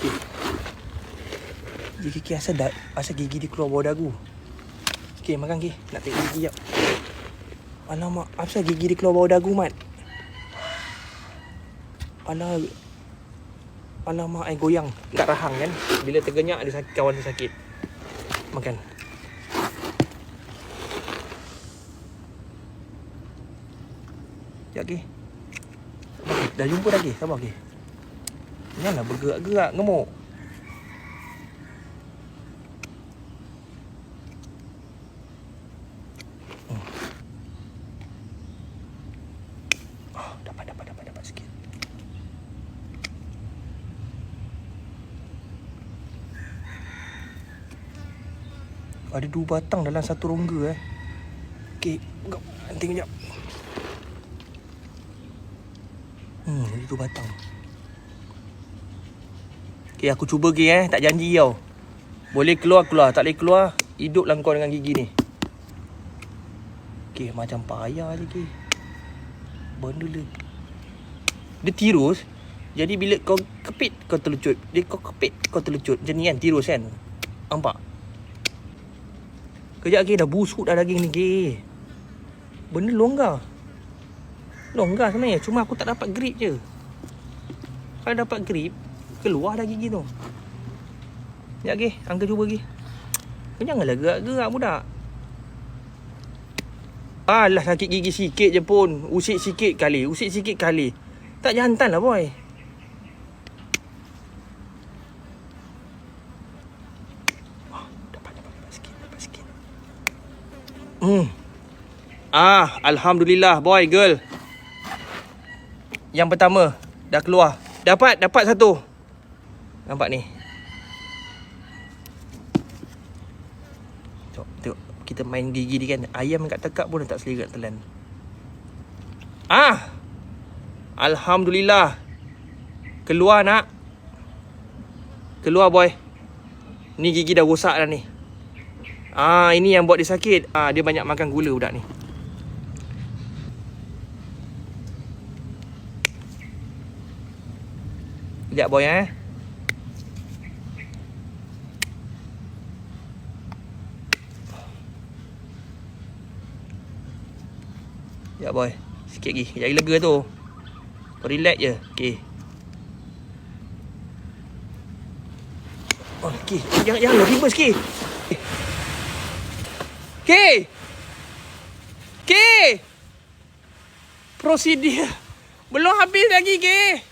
Okay. Gigi asal gigi dia keluar bawah dagu. Okay, makan Ki. Nak tengok gigi jap. Alamak, asal gigi dia keluar bawah dagu, Mat? Alamak, goyang. Tak rahang kan? Bila tergenyak, dia sakit, kawan dia sakit. Makan. Sekejap, Ki. Dah jumpa dah, Ki. Sabar, Ki. Janganlah bergerak-gerak, gemuk. Dapat sikit. Ada 2 batang dalam satu rongga Okay, tengok sekejap. Ada 2 batang. Okay, aku cuba Ki tak janji tau. Boleh keluar, tak boleh keluar, hiduplah kau dengan gigi ni. Okay, macam payah je Ki. Benda dia tirus. Jadi bila kau kepit, kau terlucut. Kau kepit, kau terlucut. Macam ni kan, tirus kan. Nampak? Kejap Ki, dah busuk dah daging ni Ki. Benda longgar sebenarnya. Cuma aku tak dapat grip je. Kalau dapat grip, keluar dah gigi tu. Sekejap Ki, Angka cuba Ki. Kau janganlah gerak-gerak budak. Alah, sakit gigi sikit je pun. Usik sikit kali. Tak jantan lah boy. Dapat sikit. Alhamdulillah boy, girl. Yang pertama dah keluar. Dapat satu. Nampak ni. Tengok. Kita main gigi ni kan. Ayam kat tekak pun dah tak selera nak telan. Alhamdulillah. Keluar nak. Keluar boy. Ni gigi dah rosak dah ni. Ini yang buat dia sakit. Dia banyak makan gula budak ni. Sekejap boy Sekejap boy. Sikit lagi. Sekejap lagi lega tu. Kau relax je. Okay. Okay. Jangan reverse Ki. Okay. Prosedur. Belum habis lagi Ki.